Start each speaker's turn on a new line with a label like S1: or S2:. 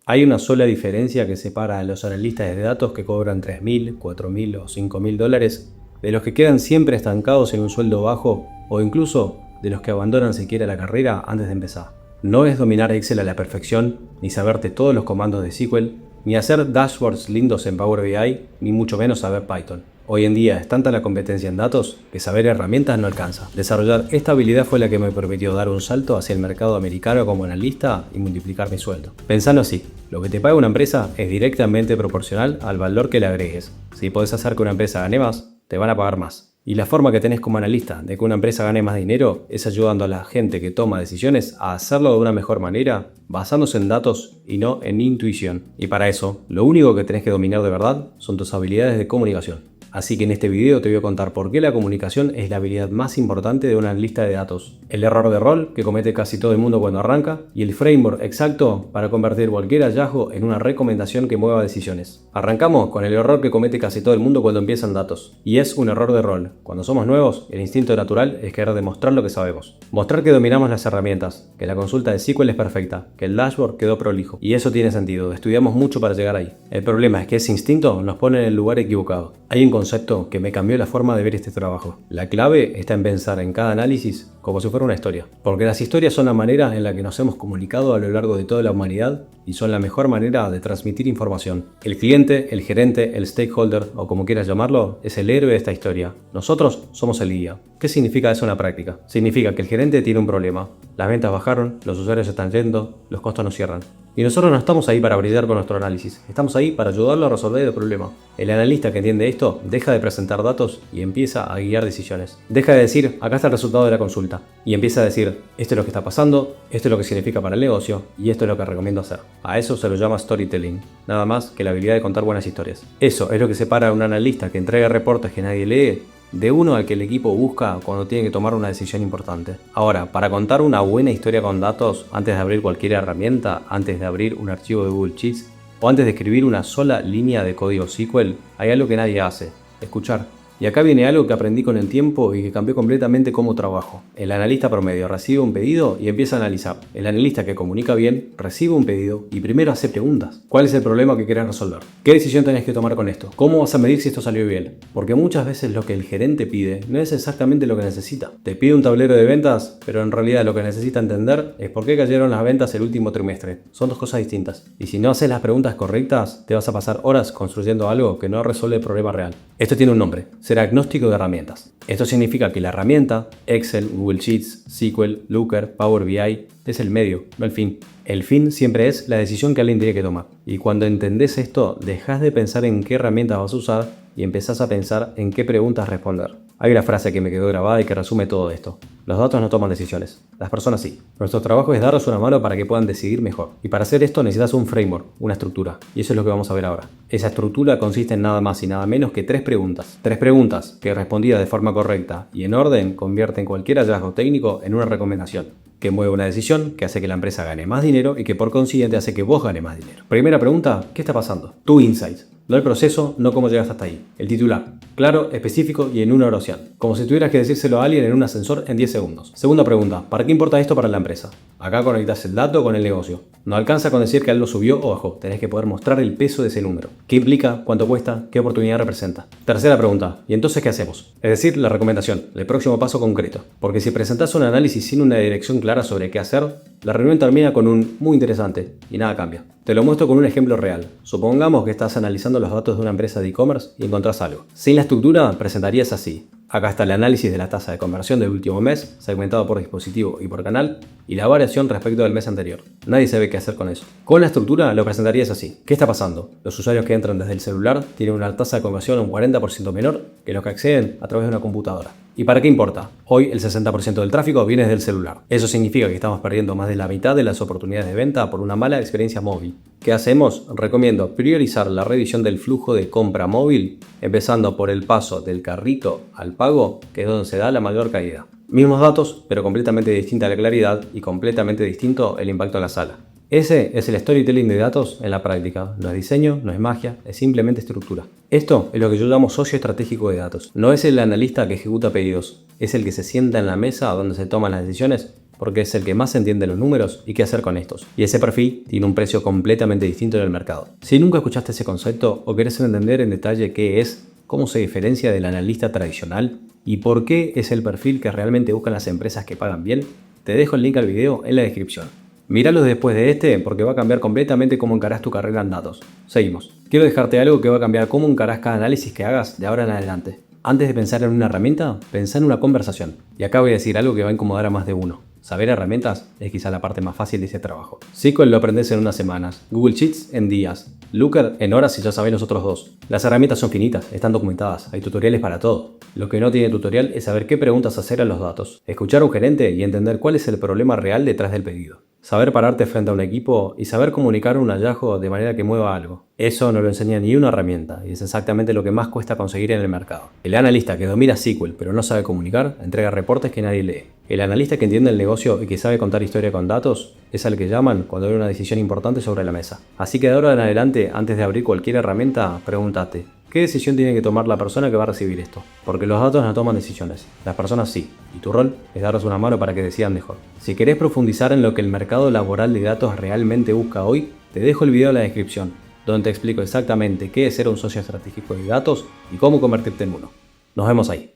S1: Hay una sola diferencia que separa a los analistas de datos que cobran 3.000, 4.000 o 5.000 dólares de los que quedan siempre estancados en un sueldo bajo o incluso de los que abandonan siquiera la carrera antes de empezar. No es dominar Excel a la perfección, ni saberte todos los comandos de SQL, ni hacer dashboards lindos en Power BI, ni mucho menos saber Python. Hoy en día es tanta la competencia en datos que saber herramientas no alcanza. Desarrollar esta habilidad fue la que me permitió dar un salto hacia el mercado americano como analista y multiplicar mi sueldo. Pensando así, lo que te paga una empresa es directamente proporcional al valor que le agregues. Si podés hacer que una empresa gane más, te van a pagar más. Y la forma que tenés como analista de que una empresa gane más dinero es ayudando a la gente que toma decisiones a hacerlo de una mejor manera, basándose en datos y no en intuición. Y para eso, lo único que tenés que dominar de verdad son tus habilidades de comunicación. Así que en este video te voy a contar por qué la comunicación es la habilidad más importante de un analista de datos, el error de rol que comete casi todo el mundo cuando arranca y el framework exacto para convertir cualquier hallazgo en una recomendación que mueva decisiones. Arrancamos con el error que comete casi todo el mundo cuando empiezan datos, y es un error de rol. Cuando somos nuevos, el instinto natural es querer demostrar lo que sabemos. Mostrar que dominamos las herramientas, que la consulta de SQL es perfecta, que el dashboard quedó prolijo. Y eso tiene sentido, estudiamos mucho para llegar ahí. El problema es que ese instinto nos pone en el lugar equivocado. Hay un concepto que me cambió la forma de ver este trabajo. La clave está en pensar en cada análisis como si fuera una historia. Porque las historias son la manera en la que nos hemos comunicado a lo largo de toda la humanidad y son la mejor manera de transmitir información. El cliente, el gerente, el stakeholder o como quieras llamarlo, es el héroe de esta historia. Nosotros somos el guía. ¿Qué significa eso en la práctica? Significa que el gerente tiene un problema. Las ventas bajaron, los usuarios están yendo, los costos no cierran. Y nosotros no estamos ahí para brillar con nuestro análisis, estamos ahí para ayudarlo a resolver el problema. El analista que entiende esto deja de presentar datos y empieza a guiar decisiones. Deja de decir, acá está el resultado de la consulta, y empieza a decir, esto es lo que está pasando, esto es lo que significa para el negocio, y esto es lo que recomiendo hacer. A eso se lo llama storytelling, nada más que la habilidad de contar buenas historias. Eso es lo que separa a un analista que entrega reportes que nadie lee de uno al que el equipo busca cuando tiene que tomar una decisión importante. Ahora, para contar una buena historia con datos, antes de abrir cualquier herramienta, antes de abrir un archivo de Google Sheets o antes de escribir una sola línea de código SQL, hay algo que nadie hace: escuchar. Y acá viene algo que aprendí con el tiempo y que cambió completamente cómo trabajo. El analista promedio recibe un pedido y empieza a analizar. El analista que comunica bien recibe un pedido y primero hace preguntas. ¿Cuál es el problema que querés resolver? ¿Qué decisión tenés que tomar con esto? ¿Cómo vas a medir si esto salió bien? Porque muchas veces lo que el gerente pide no es exactamente lo que necesita. Te pide un tablero de ventas, pero en realidad lo que necesita entender es por qué cayeron las ventas el último trimestre. Son dos cosas distintas. Y si no haces las preguntas correctas, te vas a pasar horas construyendo algo que no resuelve el problema real. Esto tiene un nombre: ser agnóstico de herramientas. Esto significa que la herramienta, Excel, Google Sheets, SQL, Looker, Power BI, es el medio, no el fin. El fin siempre es la decisión que alguien tiene que tomar. Y cuando entendés esto, dejás de pensar en qué herramientas vas a usar y empezás a pensar en qué preguntas responder. Hay una frase que me quedó grabada y que resume todo esto: los datos no toman decisiones, las personas sí. Nuestro trabajo es darles una mano para que puedan decidir mejor. Y para hacer esto necesitas un framework, una estructura. Y eso es lo que vamos a ver ahora. Esa estructura consiste en nada más y nada menos que tres preguntas. Tres preguntas que, respondidas de forma correcta y en orden, convierten cualquier hallazgo técnico en una recomendación que mueve una decisión, que hace que la empresa gane más dinero y que por consiguiente hace que vos ganes más dinero. Primera pregunta: ¿qué está pasando? Tu insight. No el proceso, no cómo llegas hasta ahí. El titular: claro, específico y en una oración. Como si tuvieras que decírselo a alguien en un ascensor en 10 segundos. Segunda pregunta: ¿para qué importa esto para la empresa? Acá conectás el dato con el negocio. No alcanza con decir que algo subió o bajó. Tenés que poder mostrar el peso de ese número. ¿Qué implica? ¿Cuánto cuesta? ¿Qué oportunidad representa? Tercera pregunta: ¿y entonces qué hacemos? Es decir, la recomendación, el próximo paso concreto. Porque si presentás un análisis sin una dirección clara sobre qué hacer, la reunión termina con un muy interesante y nada cambia. Te lo muestro con un ejemplo real. Supongamos que estás analizando los datos de una empresa de e-commerce y encontrás algo. Sin la estructura, presentarías así: acá está el análisis de la tasa de conversión del último mes, segmentado por dispositivo y por canal, y la variación respecto del mes anterior. Nadie sabe qué hacer con eso. Con la estructura lo presentarías así: ¿qué está pasando? Los usuarios que entran desde el celular tienen una tasa de conversión un 40% menor que los que acceden a través de una computadora. ¿Y para qué importa? Hoy el 60% del tráfico viene desde el celular. Eso significa que estamos perdiendo más de la mitad de las oportunidades de venta por una mala experiencia móvil. ¿Qué hacemos? Recomiendo priorizar la revisión del flujo de compra móvil, empezando por el paso del carrito al pago, que es donde se da la mayor caída. Mismos datos, pero completamente distinta la claridad y completamente distinto el impacto en la sala. Ese es el storytelling de datos en la práctica. No es diseño, no es magia, es simplemente estructura. Esto es lo que yo llamo socio estratégico de datos. No es el analista que ejecuta pedidos, es el que se sienta en la mesa donde se toman las decisiones porque es el que más entiende los números y qué hacer con estos. Y ese perfil tiene un precio completamente distinto en el mercado. Si nunca escuchaste ese concepto o querés entender en detalle qué es, cómo se diferencia del analista tradicional y por qué es el perfil que realmente buscan las empresas que pagan bien, te dejo el link al video en la descripción. Míralo después de este porque va a cambiar completamente cómo encarás tu carrera en datos. Seguimos. Quiero dejarte algo que va a cambiar cómo encarás cada análisis que hagas de ahora en adelante. Antes de pensar en una herramienta, pensá en una conversación. Y acá voy a decir algo que va a incomodar a más de uno. Saber herramientas es quizá la parte más fácil de ese trabajo. SQL lo aprendes en unas semanas, Google Sheets en días, Looker en horas y ya sabés los otros dos. Las herramientas son finitas, están documentadas, hay tutoriales para todo. Lo que no tiene tutorial es saber qué preguntas hacer a los datos, escuchar a un gerente y entender cuál es el problema real detrás del pedido. Saber pararte frente a un equipo y saber comunicar un hallazgo de manera que mueva algo. Eso no lo enseña ni una herramienta y es exactamente lo que más cuesta conseguir en el mercado. El analista que domina SQL pero no sabe comunicar, entrega reportes que nadie lee. El analista que entiende el negocio y que sabe contar historia con datos es al que llaman cuando hay una decisión importante sobre la mesa. Así que de ahora en adelante, antes de abrir cualquier herramienta, pregúntate: ¿qué decisión tiene que tomar la persona que va a recibir esto? Porque los datos no toman decisiones, las personas sí, y tu rol es darles una mano para que decidan mejor. Si querés profundizar en lo que el mercado laboral de datos realmente busca hoy, te dejo el video en la descripción, donde te explico exactamente qué es ser un socio estratégico de datos y cómo convertirte en uno. Nos vemos ahí.